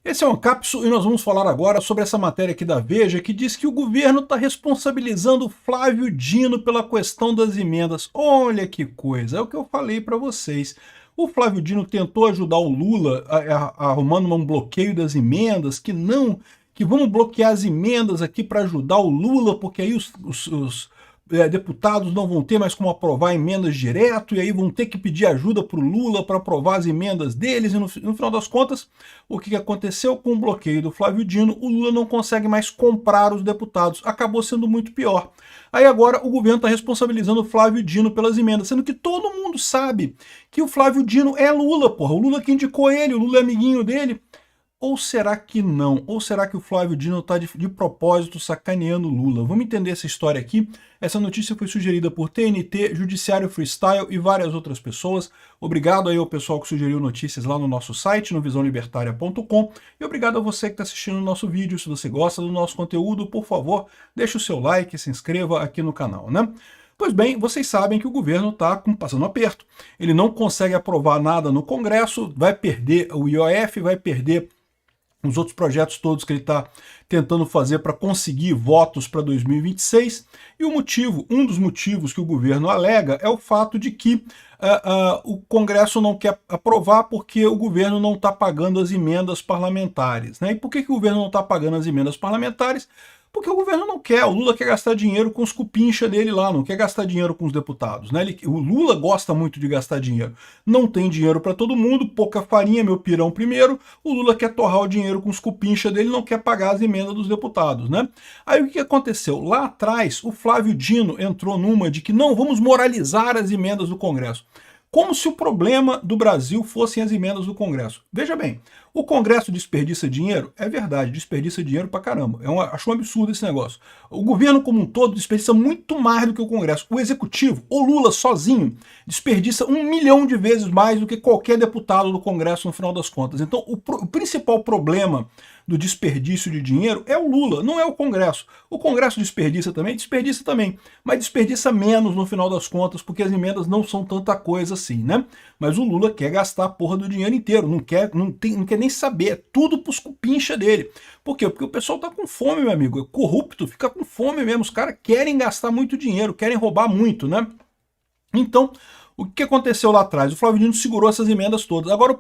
Esse é o Ancapsu e nós vamos falar agora sobre essa matéria aqui da Veja que diz que o governo está responsabilizando o Flávio Dino pela questão das emendas. Olha que coisa, é o que eu falei para vocês. O Flávio Dino tentou ajudar o Lula arrumando um bloqueio das emendas, que vamos bloquear as emendas aqui para ajudar o Lula, porque aí os deputados não vão ter mais como aprovar emendas direto, e aí vão ter que pedir ajuda para o Lula para aprovar as emendas deles, e no final das contas, o que aconteceu com o bloqueio do Flávio Dino? O Lula não consegue mais comprar os deputados, acabou sendo muito pior. Aí agora o governo está responsabilizando o Flávio Dino pelas emendas, sendo que todo mundo sabe que o Flávio Dino é Lula, porra, o Lula que indicou ele, o Lula é amiguinho dele. Ou será que não? Ou será que o Flávio Dino está de propósito sacaneando Lula? Vamos entender essa história aqui. Essa notícia foi sugerida por TNT, Judiciário Freestyle e várias outras pessoas. Obrigado aí ao pessoal que sugeriu notícias lá no nosso site, no visãolibertaria.com. E obrigado a você que está assistindo o nosso vídeo. Se você gosta do nosso conteúdo, por favor, deixe o seu like e se inscreva aqui no canal, né? Pois bem, vocês sabem que o governo está passando aperto. Ele não consegue aprovar nada no Congresso, vai perder o IOF, vai perder os outros projetos todos que ele está tentando fazer para conseguir votos para 2026, e um dos motivos que o governo alega é o fato de que o Congresso não quer aprovar porque o governo não está pagando as emendas parlamentares, né? E por que o governo não está pagando as emendas parlamentares? Porque o governo não quer, o Lula quer gastar dinheiro com os cupincha dele lá, não quer gastar dinheiro com os deputados, né? O Lula gosta muito de gastar dinheiro. Não tem dinheiro para todo mundo, pouca farinha, meu pirão primeiro, o Lula quer torrar o dinheiro com os cupincha dele, não quer pagar as emendas dos deputados, né? Aí o que aconteceu? Lá atrás, o Flávio Dino entrou numa de que não, vamos moralizar as emendas do Congresso. Como se o problema do Brasil fossem as emendas do Congresso. Veja bem, o Congresso desperdiça dinheiro? É verdade, desperdiça dinheiro pra caramba. Acho um absurdo esse negócio. O governo como um todo desperdiça muito mais do que o Congresso. O Executivo, o Lula sozinho, desperdiça 1 milhão de vezes mais do que qualquer deputado do Congresso no final das contas. Então o principal problema do desperdício de dinheiro é o Lula, não é o Congresso. O Congresso desperdiça também, mas desperdiça menos no final das contas, porque as emendas não são tanta coisa assim, né? Mas o Lula quer gastar a porra do dinheiro inteiro, não quer nem saber, é tudo pros cupincha dele. Por quê? Porque o pessoal tá com fome, meu amigo, é corrupto, fica com fome mesmo, os caras querem gastar muito dinheiro, querem roubar muito, né? Então, o que aconteceu lá atrás? O Flávio Dino segurou essas emendas todas. Agora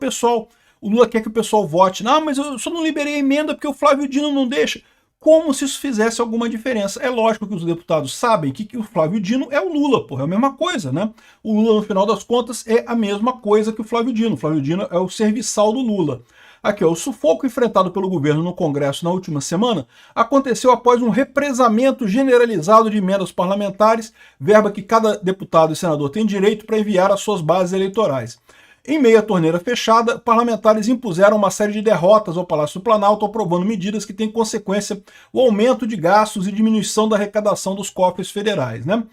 o Lula quer que o pessoal vote. Não, mas eu só não liberei a emenda porque o Flávio Dino não deixa. Como se isso fizesse alguma diferença. É lógico que os deputados sabem que o Flávio Dino é o Lula, porra, é a mesma coisa, né? O Lula, no final das contas, é a mesma coisa que o Flávio Dino. O Flávio Dino é o serviçal do Lula. Aqui, ó, o sufoco enfrentado pelo governo no Congresso na última semana aconteceu após um represamento generalizado de emendas parlamentares, verba que cada deputado e senador tem direito para enviar às suas bases eleitorais. Em meio à torneira fechada, parlamentares impuseram uma série de derrotas ao Palácio do Planalto, aprovando medidas que têm consequência o aumento de gastos e diminuição da arrecadação dos cofres federais, né?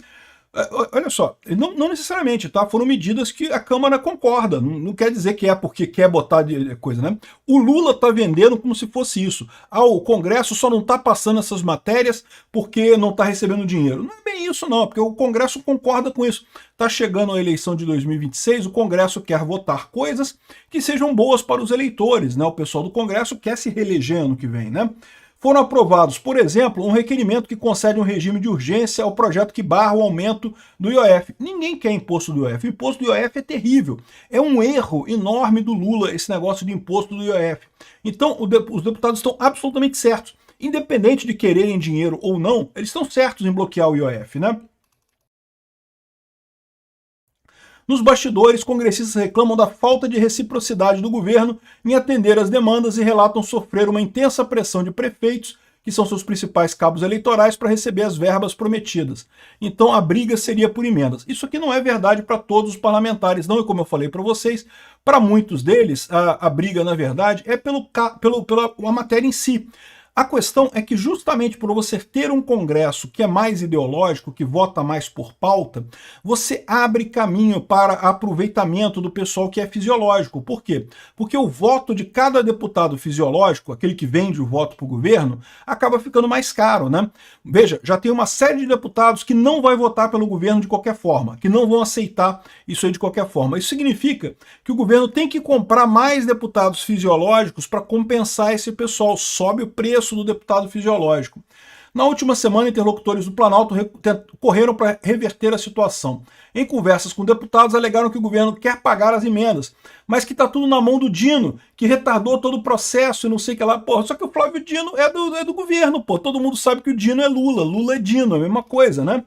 Olha só, não necessariamente, tá? Foram medidas que a Câmara concorda, não quer dizer que é porque quer botar de coisa, né? O Lula tá vendendo como se fosse isso. O Congresso só não tá passando essas matérias porque não tá recebendo dinheiro. Não é bem isso não, porque o Congresso concorda com isso. Tá chegando a eleição de 2026, o Congresso quer votar coisas que sejam boas para os eleitores, né? O pessoal do Congresso quer se reeleger ano que vem, né? Foram aprovados, por exemplo, um requerimento que concede um regime de urgência ao projeto que barra o aumento do IOF. Ninguém quer imposto do IOF. O imposto do IOF é terrível. É um erro enorme do Lula esse negócio de imposto do IOF. Então, os deputados estão absolutamente certos. Independente de quererem dinheiro ou não, eles estão certos em bloquear o IOF, né? Nos bastidores, congressistas reclamam da falta de reciprocidade do governo em atender às demandas e relatam sofrer uma intensa pressão de prefeitos, que são seus principais cabos eleitorais, para receber as verbas prometidas. Então a briga seria por emendas. Isso aqui não é verdade para todos os parlamentares, não, e como eu falei para vocês, para muitos deles, a briga, na verdade, é pela matéria em si. A questão é que justamente por você ter um Congresso que é mais ideológico, que vota mais por pauta, você abre caminho para aproveitamento do pessoal que é fisiológico. Por quê? Porque o voto de cada deputado fisiológico, aquele que vende o voto para o governo, acaba ficando mais caro, né? Veja, já tem uma série de deputados que não vai votar pelo governo de qualquer forma, que não vão aceitar isso aí de qualquer forma. Isso significa que o governo tem que comprar mais deputados fisiológicos para compensar esse pessoal, sobe o preço do deputado fisiológico. Na última semana, interlocutores do Planalto correram para reverter a situação. Em conversas com deputados, alegaram que o governo quer pagar as emendas, mas que está tudo na mão do Dino, que retardou todo o processo e não sei o que lá. Porra, só que o Flávio Dino é do governo, pô. Todo mundo sabe que o Dino é Lula, Lula é Dino, é a mesma coisa, né?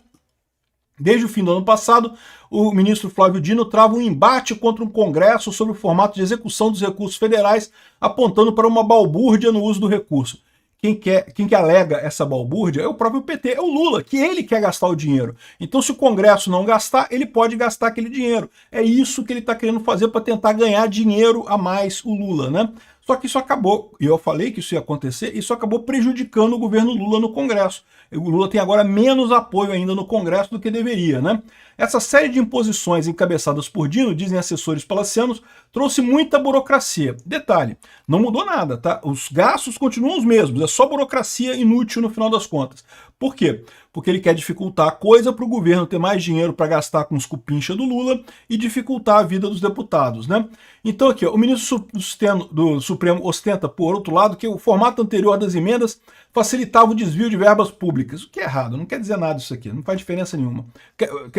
Desde o fim do ano passado, o ministro Flávio Dino trava um embate contra um Congresso sobre o formato de execução dos recursos federais, apontando para uma balbúrdia no uso do recurso. Quem que alega essa balbúrdia é o próprio PT, é o Lula, que ele quer gastar o dinheiro. Então, se o Congresso não gastar, ele pode gastar aquele dinheiro. É isso que ele está querendo fazer para tentar ganhar dinheiro a mais, o Lula, né? Só que isso acabou, e eu falei que isso ia acontecer, isso acabou prejudicando o governo Lula no Congresso. O Lula tem agora menos apoio ainda no Congresso do que deveria, né? Essa série de imposições encabeçadas por Dino, dizem assessores palacianos, trouxe muita burocracia. Detalhe, não mudou nada, tá? Os gastos continuam os mesmos, é só burocracia inútil no final das contas. Por quê? Porque ele quer dificultar a coisa para o governo ter mais dinheiro para gastar com os cupincha do Lula e dificultar a vida dos deputados, né? Então aqui, ó, o ministro do Supremo ostenta, por outro lado, que o formato anterior das emendas facilitava o desvio de verbas públicas. O que é errado, não quer dizer nada isso aqui, não faz diferença nenhuma.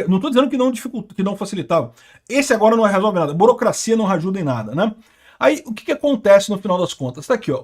Não estou dizendo que não facilitava. Esse agora não resolve nada, burocracia não ajuda em nada, né? Aí, o que acontece no final das contas? Está aqui, ó.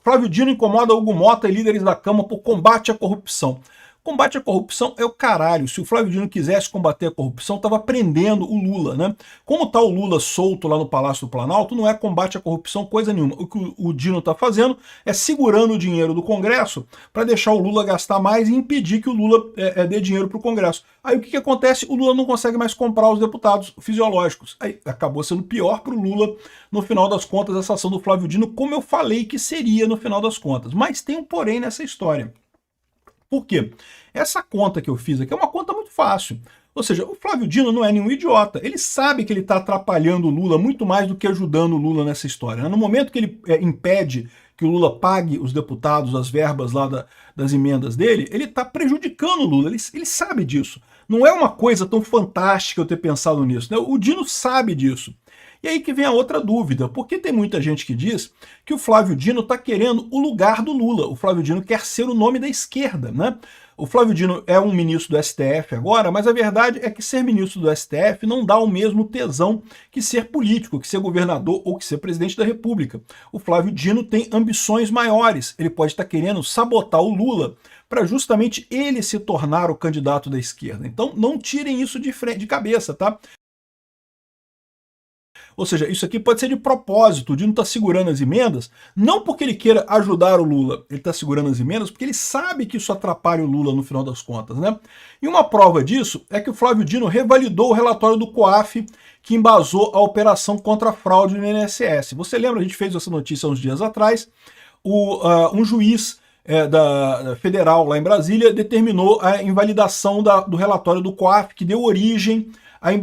Flávio Dino incomoda Hugo Mota e líderes da Câmara por combate à corrupção. Combate à corrupção é o caralho. Se o Flávio Dino quisesse combater a corrupção, estava prendendo o Lula, né? Como está o Lula solto lá no Palácio do Planalto, não é combate à corrupção coisa nenhuma. O que o Dino está fazendo é segurando o dinheiro do Congresso para deixar o Lula gastar mais e impedir que o Lula dê dinheiro para o Congresso. Aí o que acontece? O Lula não consegue mais comprar os deputados fisiológicos. Aí acabou sendo pior para o Lula, no final das contas, essa ação do Flávio Dino, como eu falei que seria no final das contas. Mas tem um porém nessa história. Por quê? Essa conta que eu fiz aqui é uma conta muito fácil. Ou seja, o Flávio Dino não é nenhum idiota. Ele sabe que ele está atrapalhando o Lula muito mais do que ajudando o Lula nessa história, né? No momento que ele impede que o Lula pague os deputados as verbas lá das emendas dele, ele está prejudicando o Lula. Ele sabe disso. Não é uma coisa tão fantástica eu ter pensado nisso, né? O Dino sabe disso. E aí que vem a outra dúvida, porque tem muita gente que diz que o Flávio Dino está querendo o lugar do Lula. O Flávio Dino quer ser o nome da esquerda, né? O Flávio Dino é um ministro do STF agora, mas a verdade é que ser ministro do STF não dá o mesmo tesão que ser político, que ser governador ou que ser presidente da República. O Flávio Dino tem ambições maiores. Ele pode estar querendo sabotar o Lula para justamente ele se tornar o candidato da esquerda. Então não tirem isso de cabeça, tá? Ou seja, isso aqui pode ser de propósito. O Dino está segurando as emendas, não porque ele queira ajudar o Lula, ele está segurando as emendas porque ele sabe que isso atrapalha o Lula no final das contas, né? E uma prova disso é que o Flávio Dino revalidou o relatório do COAF que embasou a operação contra a fraude no INSS. Você lembra, a gente fez essa notícia uns dias atrás, um juiz da federal lá em Brasília determinou a invalidação do relatório do COAF que deu origem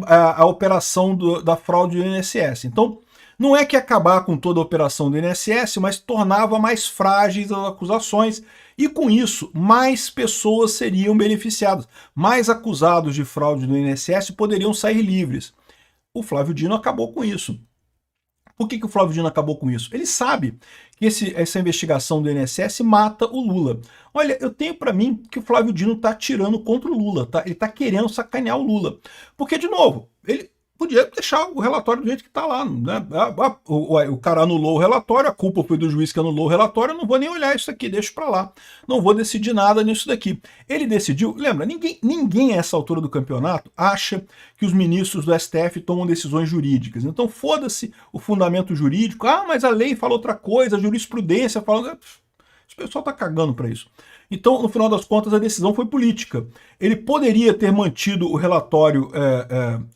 a operação da fraude do INSS. Então, não é que acabar com toda a operação do INSS, mas tornava mais frágeis as acusações e, com isso, mais pessoas seriam beneficiadas. Mais acusados de fraude do INSS poderiam sair livres. O Flávio Dino acabou com isso. Por que o Flávio Dino acabou com isso? Ele sabe que essa investigação do INSS mata o Lula. Olha, eu tenho para mim que o Flávio Dino está atirando contra o Lula, tá? Ele está querendo sacanear o Lula. Porque, de novo, ele podia deixar o relatório do jeito que está lá, né? O cara anulou o relatório, a culpa foi do juiz que anulou o relatório, eu não vou nem olhar isso aqui, deixa para lá. Não vou decidir nada nisso daqui. Ele decidiu, lembra, ninguém a essa altura do campeonato acha que os ministros do STF tomam decisões jurídicas. Então foda-se o fundamento jurídico, mas a lei fala outra coisa, a jurisprudência fala... Esse pessoal tá cagando para isso. Então, no final das contas, a decisão foi política. Ele poderia ter mantido o relatório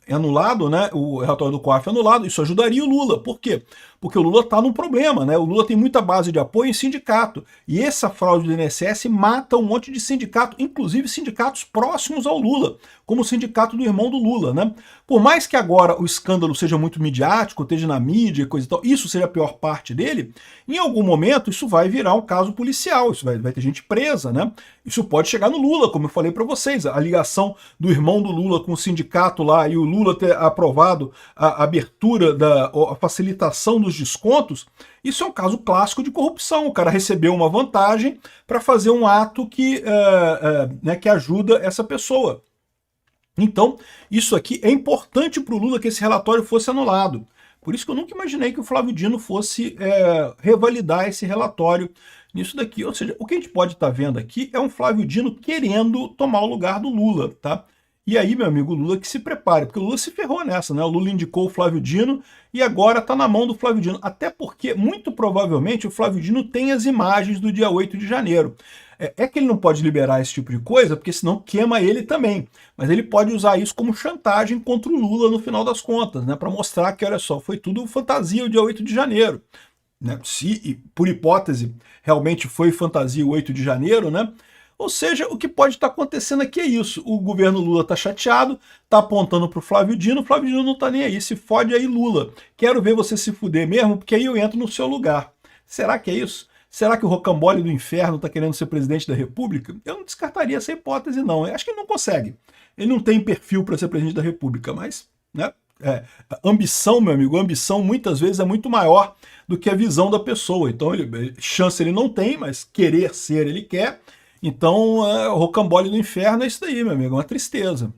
anulado, né, o relatório do COAF anulado, isso ajudaria o Lula. Por quê? Porque o Lula está num problema, né? O Lula tem muita base de apoio em sindicato. E essa fraude do INSS mata um monte de sindicato, inclusive sindicatos próximos ao Lula, como o sindicato do irmão do Lula, né? Por mais que agora o escândalo seja muito midiático, esteja na mídia e coisa e tal, isso seja a pior parte dele, em algum momento isso vai virar um caso policial, isso vai ter gente presa, né? Isso pode chegar no Lula, como eu falei para vocês, a ligação do irmão do Lula com o sindicato lá e o Lula ter aprovado a abertura, a facilitação dos descontos, isso é um caso clássico de corrupção. O cara recebeu uma vantagem para fazer um ato que ajuda essa pessoa. Então, isso aqui é importante para o Lula que esse relatório fosse anulado. Por isso que eu nunca imaginei que o Flávio Dino fosse revalidar esse relatório nisso daqui. Ou seja, o que a gente pode estar vendo aqui é um Flávio Dino querendo tomar o lugar do Lula, tá? E aí, meu amigo, o Lula que se prepare, porque o Lula se ferrou nessa, né? O Lula indicou o Flávio Dino e agora está na mão do Flávio Dino. Até porque, muito provavelmente, o Flávio Dino tem as imagens do dia 8 de janeiro. É que ele não pode liberar esse tipo de coisa, porque senão queima ele também. Mas ele pode usar isso como chantagem contra o Lula no final das contas, né? Para mostrar que, olha só, foi tudo fantasia o dia 8 de janeiro. Né? Se, por hipótese, realmente foi fantasia o 8 de janeiro, né? Ou seja, o que pode estar acontecendo aqui é isso. O governo Lula está chateado, está apontando para o Flávio Dino não está nem aí. Se fode aí, Lula. Quero ver você se fuder mesmo, porque aí eu entro no seu lugar. Será que é isso? Será que o rocambole do inferno está querendo ser presidente da República? Eu não descartaria essa hipótese, não. Eu acho que ele não consegue. Ele não tem perfil para ser presidente da República, mas, né? Ambição, meu amigo, ambição muitas vezes é muito maior do que a visão da pessoa. Então, chance ele não tem, mas querer ser ele quer. Então, o rocambole do inferno é isso daí, meu amigo, é uma tristeza.